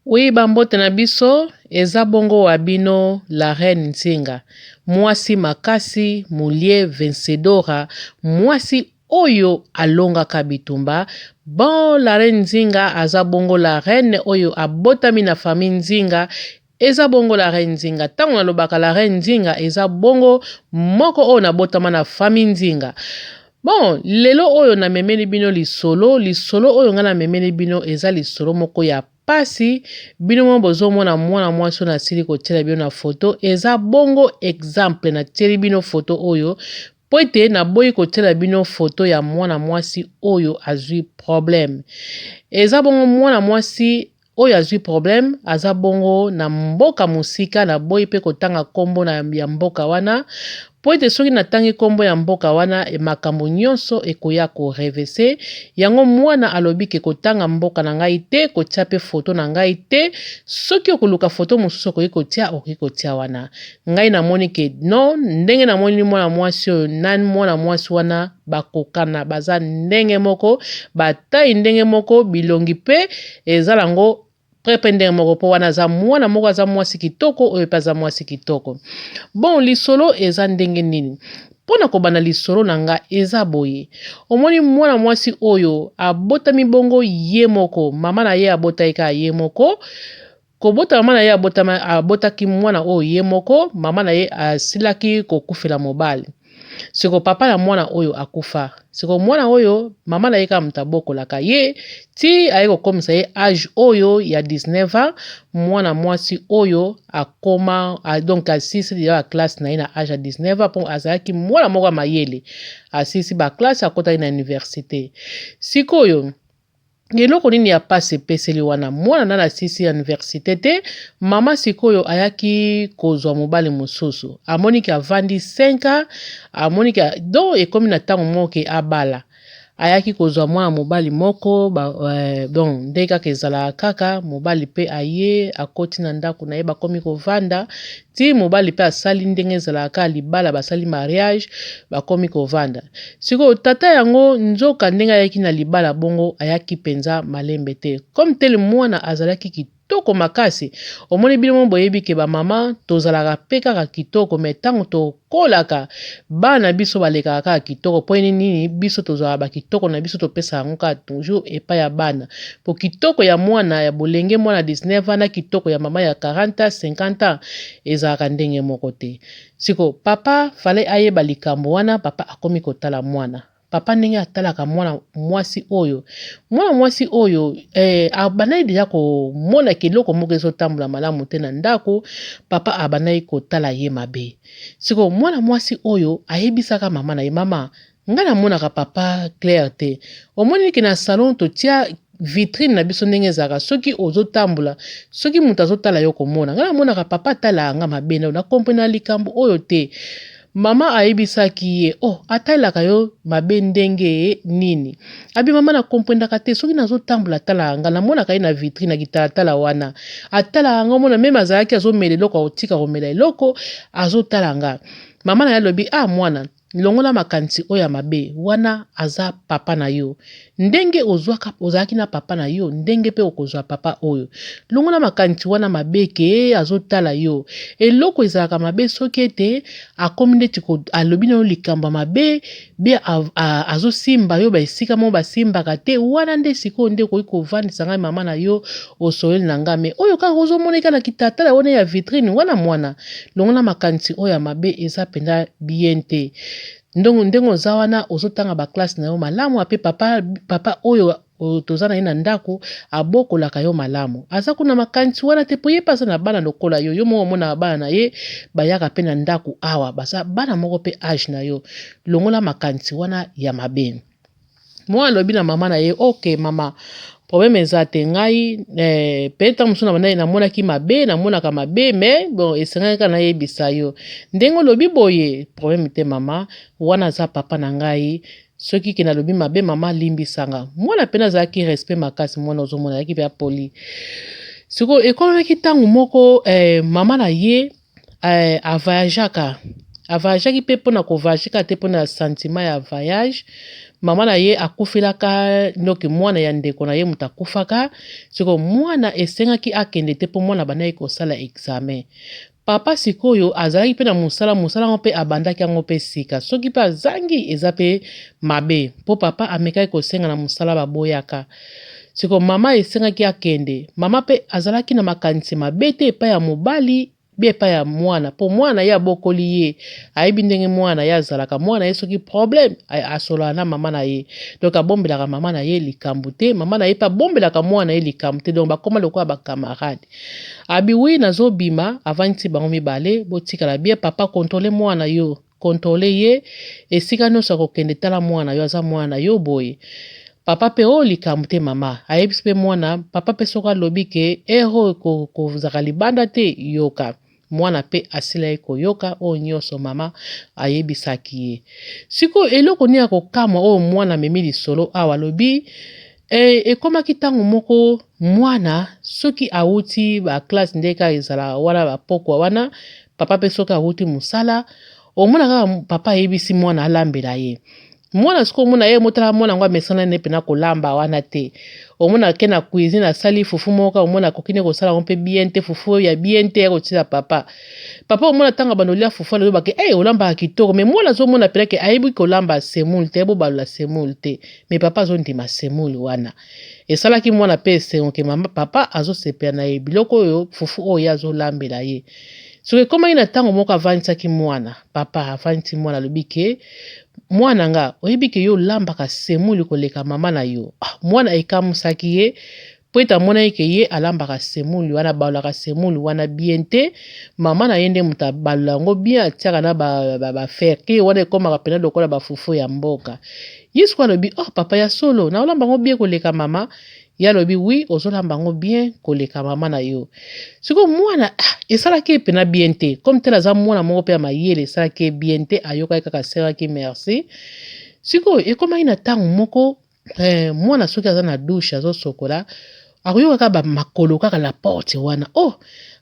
Oui, bambote na biso, eza bongo wa bino la reine Nzinga. Muasi makasi, mulie vencedora, muasi oyo alongaka bitumba. Bon, la reine Nzinga aza bongo la reine oyo abotami na famille Nzinga. Eza bongo la reine Nzinga. Tango nalobaka la reine Nzinga, eza bongo moko oyo nabotama na famille Nzinga. Bon, lelo oyo na memeli bino lisolo oyo nga na memeli bino eza lisolo moko ya pasi bino mo bozomona mwana mwasi na sili kotiela bino na foto eza bongo exemple na tieli bino foto oyo po ete naboyi kotiela bino foto ya mwana mwasi oyo azwi problème. Eza bongo mwana mwasi oyo azwi problème aza bongo na mboka mosika na boyi pe kotanga kombo na ya mboka wana po ete soki natangi kombo ya mboka wana makambo nyonso ekoya korevese yango mwana alobi ke kotanga mboka na ngai te kotia pe foto na ngai te soki okoluka foto mosusu okoki kotia wana ngai namoni ke non ndenge namoni mwana mwasi oyo nani mwana mwasi wana bakokana baza ndenge moko batai ndenge moko bilongi pe eza nango prepe ndenge moko po wana za mwana moko aza mwasi kitoko oyo pe aza mwasi kitoko. Bon, lisolo eza ndenge nini pona kobana lisolo na nga eza boye omoni mwana mwasi oyo abotami bongo ye moko mama na ye abotaika ye moko kobota mama na ye abotaki mwana oyo ye moko mama na ye asilaki kokufela mobali siko papa na mwana oyo akufa siko mwana oyo mama na ye ka mutabokolaka ye ti aye kokomisa ye age oyo ya 19 ans mwana mwasi oyo akoma donc asisi ya classe na ye na age ya 19 ans po azalaki mwana moko mayele asisi ba classe akotaki na université sikoyo eloko nini ya pasi epeseli wana mwana nana asisi ya université te mama sikoyo ayaki kozwa mobali mosusu amoniki avandi 5 ans amoniki donc ekomi na ntango moko ke abala ayaki kozwa mwana mobali moko bon nde kaka ezala kaka mobali pe aye akoti na ndako na ye bakomi kovanda ti mobali pe asali ndenge ezalaka libala basali mariage bakomi kovanda sikoyo tata yango nzoka ndenge ayaki na libala bongo ayaki penza malembe te comme tel mwana azalaki kitoko makasi omoni bino mo boyebi ke bamama tozalaka pe kaka kitoko me ntango tokolaka bana biso balekaka kaka kitoko po nini biso tozalaka bakitoko na biso topesa yango kaka toujours epai ya bana po kitoko ya mwana ya bolenge mwana 19 ans na kitoko ya mama ya 40 ans 50 ans ezalaka ndenge moko te siko papa fale ayeba likambo wana papa akomi kotala mwana papa ndenge atalaka mwana mwasi oyo abandai deja komona keloko moko ezotambola malamu te na ndako papa abandai kotala ye mabe siko mwana mwasi oyo ayebisaka mama na ye mama nga namonaka papa clair te omoni ke na salon totia vitrine na biso ndenge ezalaka soki ozotambola soki moto azotala yo komona nga namonaka papa atala nga mabe na komprena likambo oyo te mama ayebisaki ye atalaka yo mabe ndenge nini abi mama na komprendaka te soki nazotambola atala nga namonaka ye na vitrine na kitalatala wana atala nga omona meme azalaki azomela eloko akotika komela eloko azotala nga mama na ye alobi mwana longola makanisi oyo ya mabe wana aza papa na yo ndenge ozalaki na papa na yo ndenge pe okozwa papa oyo longola makanisi wana mabe ke azotala yo eloko ezalaka mabe soki ete akomi ndeti alobi na yo likambo mabe be azosimba yo baesika mo basimbaka te wana nde sikoyo nde okoki kovandisa ngai mama na yo osoyeli na nga me oyo kaka ozomoneka na kitatala wana ya vitrine wana mwana longola makanisi oyo ya mabe eza mpenza bien te ndenge oza wana ozotanga baklasse na yo malamu ape papa oyo toza na ye na ndako abokolaka yo malamu aza kuna makanisi wana te po ye pasa na bana lokola yo moko omona bana na ye bayaka pe na ndako awa baza bana moko pe age na yo longola makanisi wana ya mabe mwana alobi na mama na ye ok mama problème eza te ngai peut-être mosu namonaki mabe namonaka mabe mais bon esengaki kaka nayebisa yo ndenge olobi boye problème te mama wana aza papa na ngai soki ke nalobi mabe mama limbisanga mwana pena azalaki respect makasi mwana ozomona azalaki pe apoli siko ekomaki ntango moko mama na ye avoyageaki pe mpona kovoyage kaka te mpona sentiment ya voyage mama na ye akufelaka noki mwana ya ndeko na ye mutu akufaka siko mwana esengaki akende te mpo mwana bana ye kosala examen. Papa sikoyo azalaki mpe na musala ngo mpe abandaki yango mpe sika soki mpe azangi eza mpe mabe mpo papa amekaki kosenga na musala baboyaka. Siko mama esengaki akende mama mpe azalaki na makanisi mabe te epai ya mobali bie epai ya mwana mpo mwana ye abokoli ye ayebi ndenge mwana ye azalaka mwana ye soki problème asolana na mama na ye donc abombelaka mama na ye likambo te mama na ye mpe abombelaka mwana ye likambo te donc bakoma lokola bakamarade. Abi wi nazobima avanti bango mibale botikala bie papa kontrole mwana yo kontrole ye esika nyonso akokende tala mwana yo aza mwana yo boye. Papa pe o likambo te mama ayebisi mpe mwana papa pe soki alobi ke ero kozaka libanda te yoka mwana pe asila ye koyoka oyo nyonso mama ayebisaki ye. Siko eloko nini ya kokamwa oyo mwana amemi lisolo awa alobi ekomaki ntango moko mwana soki awuti baklasse ndeka ezala wana bapokwa wana papa pe soki awuti mosala omona kaka papa ayebisi mwana alambela ye. Mwana siko omona ye motala mwana ngo amesana ne pena kolamba wana te. Omona ke na cuisine asali fufu moka omona kokine kosala ngo mpe bien te fufu ya bien te kotila papa. Papa omona tanga banolia fufu aloba ke olamba kitoko mais mwana zo mona pena ke ayebi kolamba semoule te bo balola semoule te mais papa zo ndima semoule wana. Esalaki mwana pe sengo ke mama papa azo sepela na ye biloko oyo fufu oyo azo lambela ye. So ekoma ina tango moko avanisaki mwana papa avanisi mwana lobi ke mwana nga oyebi ke yo lambaka semoule koleka mama na yo. Mwana ekamusaki ye po ete amonaki ke ye alambaka semoule wana balolaka semoule wana bien te mama na ye nde mutu abalola yango bien atiaka na bafer ke wana ekomaka pena lokola bafufu ya mboka. Ye siko alobi papa ya solo na olamba yango bien koleka mama ye alobi wi ozolamba yango bien koleka mama na yo. Siko mwana esalaki pena bien te comme tel aza mwana moko mpe ya mayele esalaki bien te ayokaki kaka seraki merci. Siko ekomaki na ntango moko mwana soki aza na douche azosokola akoyoka kaka bamakolo kaka la porte wana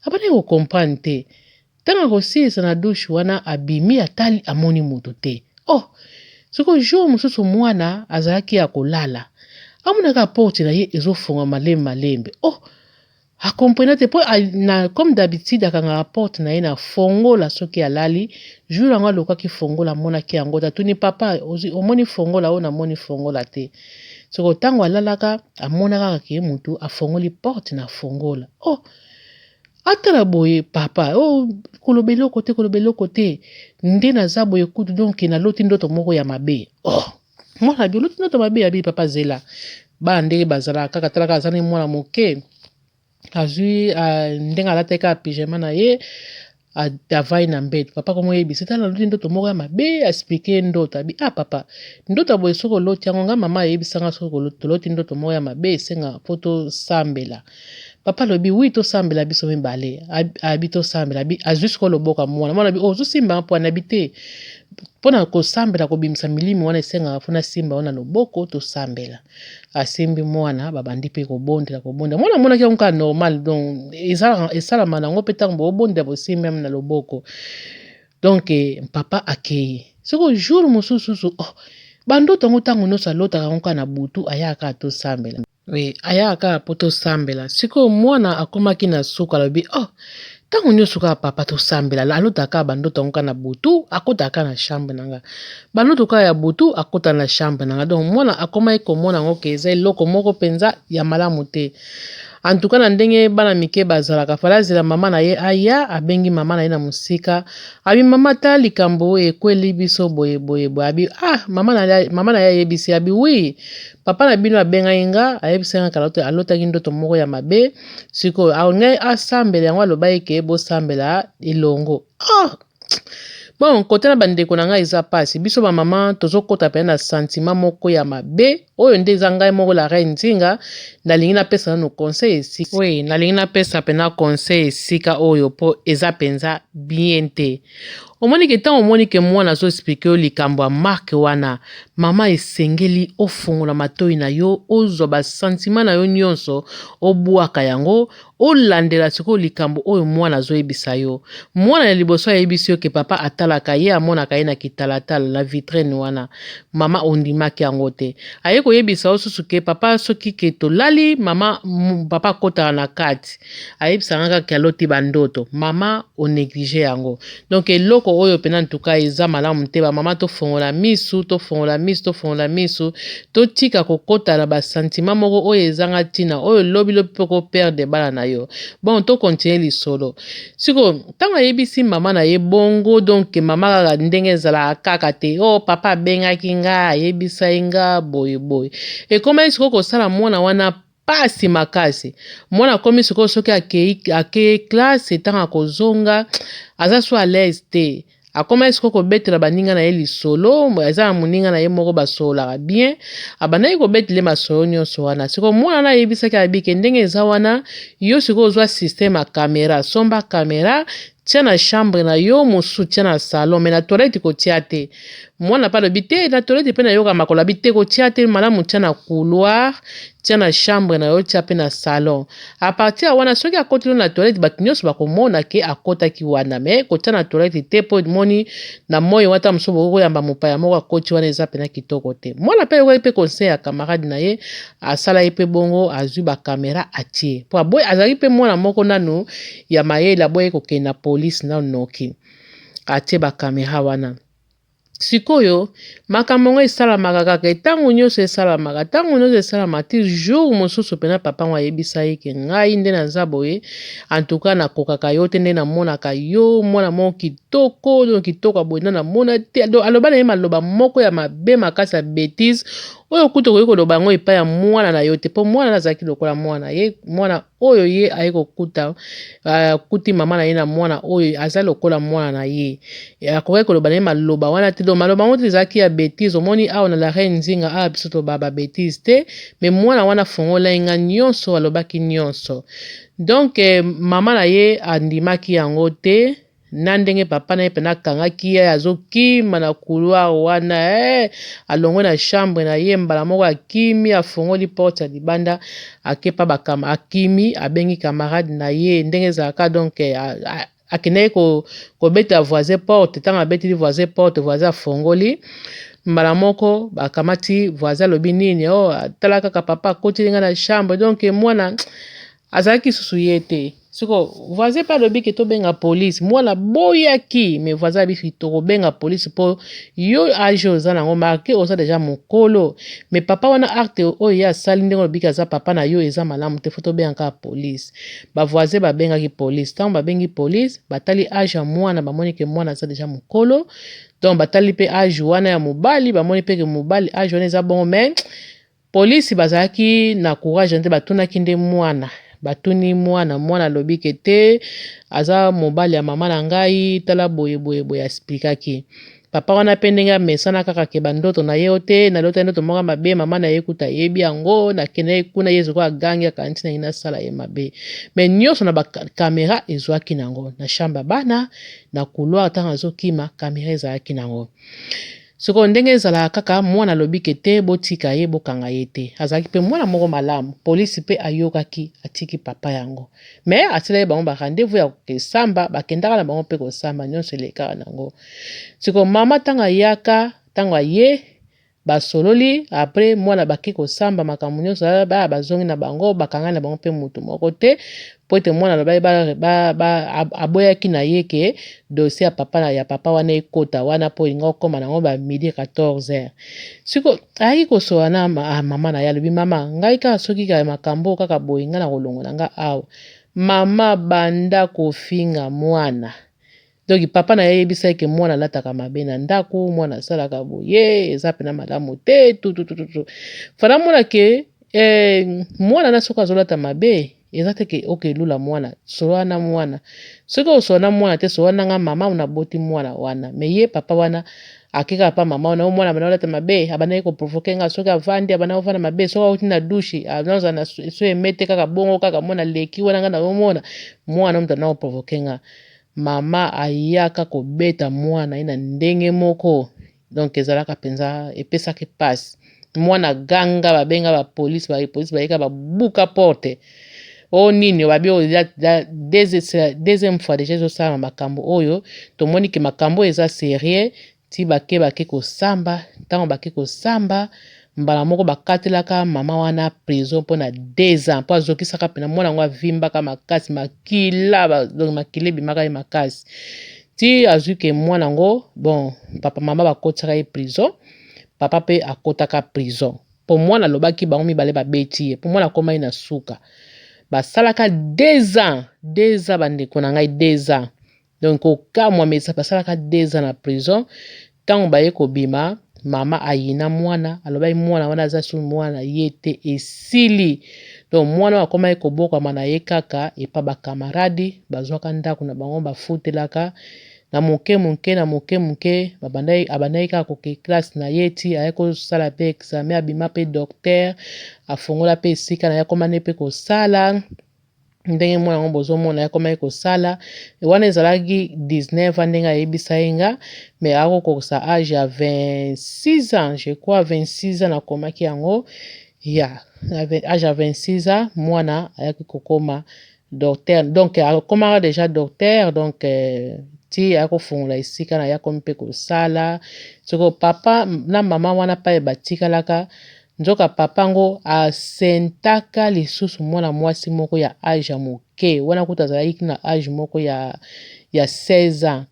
abandaki kocomprendre te ntango akosilisa na douche wana abimi atali amoni moto te. Siko jour mosusu mwana azalaki ya kolala amonaka porte na ye ezofunga malembe akomprena te po comme d'habitude akangaka porte na ye na fongola soki alali jour yango alokaki fongola amonaki yango tatuni papa omoni fongola oyo namoni fongola te. Soko ntango alalaka amonaka ke mutu afongoli porte na fongola atala boye papa kolobeloko te nde naza boye kutu donc naloti ndoto moko ya mabe. Mwana biloti ndoto mabe ya bi papa zela ba ndenge bazala kaka talaka azani mwana moke azui ndenga alateka pyjama na ye avai na mbete papa komo yebisi tala naloti ndoto moko ya mabe expliquer ndoto abi papa ndoto boye soko loti yango nga mama yebisanga soko toloti ndoto moko ya mabe esenga po tosambela. Papa lobi wi tosambela biso mibale abi tosambela abi azwi siko loboka mwana abi ozosimba mpo anabi te mpona kosambela kobimisa milimi wana esenga funa simba wana loboko tosambela. Asimbi mwana babandi mpe kobondela mwana monaki yango kaka normal donc esalama nango mpe ntango bobondela bosimbi na loboko donc papa akei soko jour mosusu bandoto yango ntango nyonso alotaka yango kaka na butu ayaka tosambela ayaka po tosambela. Siko mwana akomaki na suka alobi ntango nyonso kaka papa tosambela alotaka bandoto yango kaka na butu akotaka na chambre nanga bandoto kaka ya butu akota na chambre nanga donc mwana akomaki komona yango ke eza eloko moko mpenza ya malamu te. En tout cas na ndenge bana mike bazalaka falazela mama na ye aya abengi mama na ye na musika abi mama ta likambo ekweli biso boye abi mama na ye ayebisi abi wi papa na bino abengai nga ayebisi nga alotaki ndoto moko ya mabe siko aongai asambela yango alobai ke bosambela elongo. Bon kote na bandeko na ngai eza pasi biso ba mama tozokota pe na sentiment moko ya mabe oyo nde eza ngai moko la reine nzinga nalingi napesa nano conseil esika nalingi napesa pena conseil esika oyo po eza penza bien te. omoni ke tan omoni ke mwana zo explique yo likambo ya marke wana mama esengeli ofungola matoi na yo ozwa basentima na yo nyonso obwaka yango olandela sikoyo likambo oyo mwana azoyebisa yo. Mwana na liboso ayebisi yo ke papa atalaka ye amonaka ye na kitalatala na vitrine wana mama ondimaki yango te aye koyebisa yo susu ke papa soki ke tolali mama papa akotaka na kati ayebisanga kaka aloti bandoto mama onéglige yango. Donc eloko oyo pena ntuka eza malamu te bamama tofongola misu totika kokota na basentima moko oyo ezanga ntina oyo lobi mpe koperde bana na yo. Bon tokontinue lisolo siko ntango ayebisi mama na ye bongo donc mama kaka ndenge ezalaka kaka te papa abengaki nga ayebisa ye nga boyeboye ekomeli sikoyo kosala mwana wana pasi makasi mwana akomi sikoyo soki akei classe ntango akozonga aza so à l'aise te akomeli sikoyo kobetela baninga na ye lisolo eza na moninga na ye moko basololaka bien abandaki kobetele masolo nyonso wana sikoyo mwana wana ayebisaki abike ndenge eza wana yo sikoyo ozwa systeme ya kamera somba kamera tia na chambre na yo mosusu tia na salon me na toilette kotia te mwana pa lobi te na toilette mpe nayoka makolo abi te kotia te malamu tia na couloir tia na chambre na yo tia mpe na salon a partir ya wana soki akoteli na toilette bato nyonso bakomona ke akotaki wana me kotia na toilette te mpo moni na moi wata mosusu bokoyamba mopaya moko akoti wana eza pena kitoko te mwana mpe yokoki mpe conseil ya camarade na ye asala ye mpe bongo azwi bakamera atie mpo aboyi azalaki mpe mwana moko nanu ya mayele aboyi kokende na polisi nanu noki atie bakamera wana sikoyo makambo ngo esalamaka kaka ntango nyonso esalamaka ti jour mosusu pena papa ngo ayebisa ye ke ngai nde naza boye antuka nakokaka yo te nde namonaka yo mwana moko kitoko aboye nde namona te aloba na ye maloba moko ya mabe makasi ya bétise oyo kuta okoki koloba yango epai ya mwana na yo te mpo mwana na azalaki lokola mwana oyo ye aye kokuta akuti mama na ye na mwana oyo aza lokola mwana na ye akoki koloba na ye maloba wana te do maloba ngo te ezalaki ya bétise omoni awa na la reine nzinga awa biso tobaba bétise te me mwana wana fongola ye nga nyonso alobaki nyonso donc mama na ye andimaki yango te na ndenge papa na ye pena akangaki ye azokima na couloir wana alongwe na chambre na ye mbala moko akimi afongoli porte ya libanda akepa akimi abengi camarade na ye ndenge ezalaka donc akendaki kobeta voisin porte ntango abeteli voisin porte voisin afongoli mbala moko bakamati voisin alobi nini tala kaka papa akoteli nga na chambre donc mwana azalaki susu ye te siko voisin mpe alobi ke tobenga polisi mwana boyaki me voisin abisi tokobenga polisi mpo yo age oza nango marke oza deja mokolo me papa wana acte oyo ye asali ndenge olobiki aza papa na yo eza malamu te fo tobenga kaka polisi bavoisin babengaki polisi ntango babengi polisi batali age ya mwana bamoni ke mwana aza deja mokolo donc batali mpe age wana ya mobali bamoni mpe ke mobali age wana eza bongo me polisi bazalaki na courage nte batunaki nde batuni mwana alobi ke te aza mobali ya mama na ngai tala boye asplikaki papa wana mpe ndenge amesana kaka ke bandoto na ye te nalota ndoto moko mabe mama na ye kuta yebi yango nakende kuna ye zoko agangi akanti na ye nasala ye mabe me nyonso na bakamera ezwaki nango na chambre bana na couloir ntango azokima kamera ezalaki nango soko ndenge ezalaka kaka mwana alobi ke te botika ye bokanga ye te azalaki mpe mwana moko malamu polisi mpe ayokaki atiki papa yango me atila ye bango barendez-vous ya kokesamba bakendaka na bango mpe kosamba nyonso elekaka nango siko mama ntango ayaka ntango aye basololi apres mwana baki kosamba makambo nyonso bazongi na bango bakanga na bango mpe mutu moko te po ete mwana alobai aboyaki na ye ke dossier ya papa wana ekota wana po elinga okoma nango ba midi 14h siko ayaki kosola na mama na ye alobi mama ngai kaka soki kaka makambo kaka boye nga na kolongola nga awa mama banda kofinga mwana donc papa na ye ayebisa ke mwana alataka mabe na ndako mwana asalaka boye eza pena malamu te fana mona ke mwana na soki azolata mabe eza te ke okelula mwana solola na mwana soki osola na mwana te solola nanga mama unaboti mwana wana me ye papa wana akeka pa mama wana mwana bana olata mabe abana koprovoke nga soki avandi abana ofana mabe soki auti na douche anza na so emete kaka bongo kaka mwana leki wana nga na omona mwana mutana koprovoke nga mama ayaka kobeta mwana ye na ndenge moko donc ezalaka penza epesaki passe mwana ganga babenga bapolisi bayeka babuka porte o nini babi oyo deuxième fois déjà ezosala makambo oyo tomoni ke makambo eza sérieux ti bake kosamba ntango bake kosamba mbala moko bakatelaka mama wana prison mpona 2 ans mpo azokisaka pena mwana yango avimbaka makasi makila ebimaka ye makasi ti azwi ke mwana yango bon papa mama bakotisaka ye prison papa mpe akotaka prison mpo mwana alobaki bango mibale babeti ye mpo mwana akoma ye na suka basalaka 2 ans bandeko na ngai 2 ans donc okamwa mesa basalaka 2 ans na prison ntango baye kobima mama ayina mwana alobaki mwana wana aza su mwana ye te esili donc mwana akoma ye kobokama na ye kaka epa bakamaradi bazwaka ndako na bango bafutelaka na moke abandaki kaka koke classe na ye ti aye kosala mpe examen abima mpe docteur afongola mpe esika na ye akoma ne mpe kosala ndenge mwana yango bozomona ye akoma ye kosala wana ezalaki 19 ans ndenge ayebisa ye nga mais akokosa age ya 26 ans je crois 26 ans nakomaki yango ya age ya 26 ans mwana ayaki kokoma docteur donc akomaka déjà docteur donc ti akofungola esika na ye akomi mpe kosala soko papa na mama wana pa batikalaka nzoka papa ngo asentaka lisusu mwana mwasi moko ya age ya moke wana kuta azalaki na age moko ya 16 ans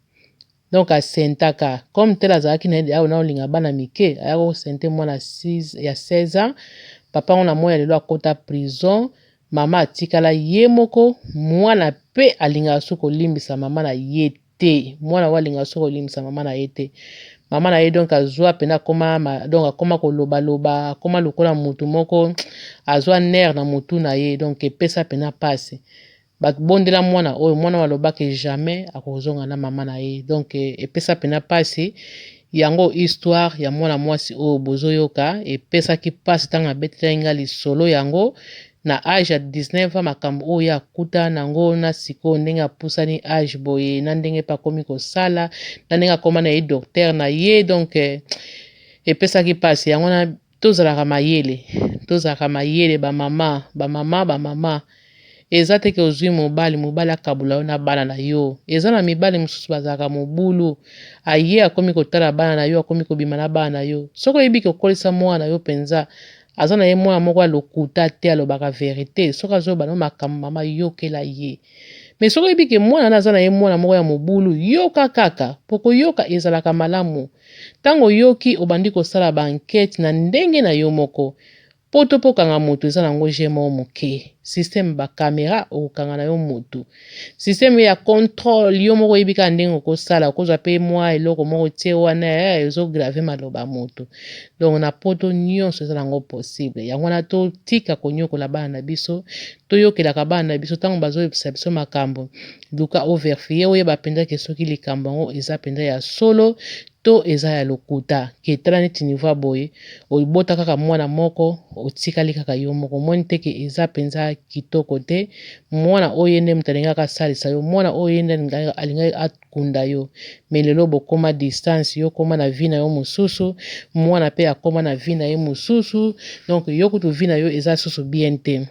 donc asentaka comme tel azalaki na ye awo na olinga bana mike aya kosente mwana ya 16 ans papa ngo na moya lelo akota prison mama atikala ye moko mwana mpe alingaka so kolimbisa mama na ye te mwana wa alingaka so kolimbisa mama na ye te mama na ye donc azwa pena akoma kolobaloba akoma lokola mutu moko azwa nerf na mutu na ye donc epesa pena pase babondela mwana oyo mwana walobaki jamais akozonga na mama na ye donc epesa pena pase yango histoire ya mwana mwasi oyo bozoyoka epesaki pase ntango abetelaki nga lisolo yango na age ya 19 ans makambo oyo akuta nango na sikoyo ndenge apusani age boye na ndenge pa akomi kosala na ndenge akoma na ye docteur na ye donc epesaki pasi yango na tozalaka mayele bamama eza te ke ozwi mobali akabula yo na bana na yo eza na mibali mosusu bazalaka mobulu aye akomi kotala bana na yo akomi kobima na bana na yo soko oyebi kokolisa mwana na yo penza aza na ye mwana moko alokuta te alobaka verite soki azobana makambo mama yokela ye mais soki oyebi ke mwana na aza na ye mwana moko ya mobulu yoka kaka po koyoka ezalaka malamu ntango oyoki obandi kosala bankete na ndenge na yo moko po to pokangana moto eza nango jemo moke système bakamera okokanga na yo motu système ya contrôle yo moko oyebi kaka ndenge okosala okozwa mpe mwa eloko moko tie wana ezograve maloba moto donc na poto nyonso eza nango possible yango wana totika konyokola bana na biso toyokelaka bana na biso ntango bazoyebisa biso makambo luka overfie oyeba mpenza ke soki likambo yango eza mpenza ya solo to eza ya lokuta ke tala neti niveau boye oyibota kaka mwana moko otikali kaka yo moko moni te ke eza mpenza kitoko te mwana oyo nde moto alingaka asalisa yo mwana oyo nde alingaki akunda yo me lelo bokoma distance yo koma na vi na yo mosusu mwana mpe akoma na vi na ye mosusu donc yo kutu vi na yo eza susu bien te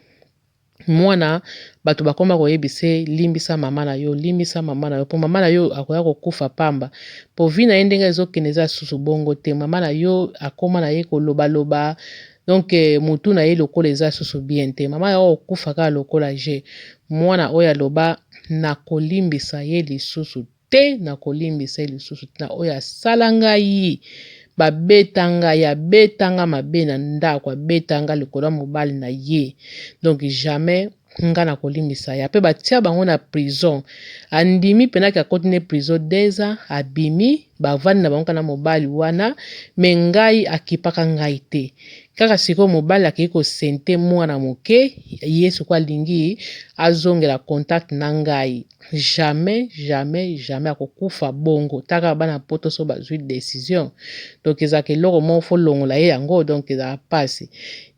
mwana bato bakoma koyebise limbisa mama na yo po mama na yo akoya kokufa pamba po vi na ye ndenge ezokende eza susu bongo te mama na yo akoma na ye kolobaloba donc mutu na ye lokola eza susu bien te mama yo okufa kaka lokola je mwana oyo aloba nakolimbisa ye lisusu te na oyo asala ngai abetanga mabe na ndako abetanga likolo ya mobali na ye donc jamais nga na kolimbisa ya pe batia bango na prison andimi penaki akoti ne prison 2 ans abimi bavandi na bango kana mobali wana me ngai akipaka ngai te kaka siko mobali akei kosente mwana moke ye soko alingi azongela contact na ngai. Jamais akokufa bongo taka bana poto so bazwi décision. Donc ezaka eloko moko fo longola ye yango, donc ezaka pasi.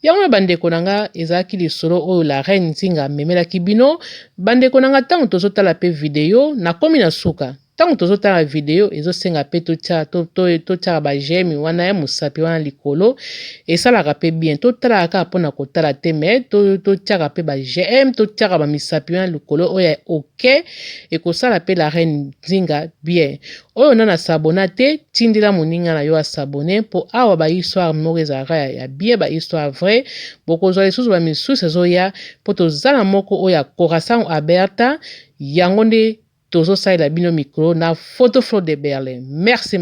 Yango bandeko nanga ezalaki lisolo oyo la reine Nzinga amemelaki bino. Bandeko nanga ntango tozotala pe video nakomi na suka. Tango tozotala video ezosenga pe totiaka ba j'aime wana ya mosapi wana likolo esalaka pe bien. Totala kaka mpona kotala te me totiaka pe ba j'aime, totiaka ba misapi wana likolo oyo ok ekosala pe la reine Nzinga bien. Oyo nana sabona te tindila moninga na yo asabone po awa ba histoire moko ezalaka ya bien, ba histoire vrai bokozwa lisusu ba misusu ezoya po tozala moko oyo ya Corazon Aberta yango nde tozosalela bino micro na photo de Berlin. Merci.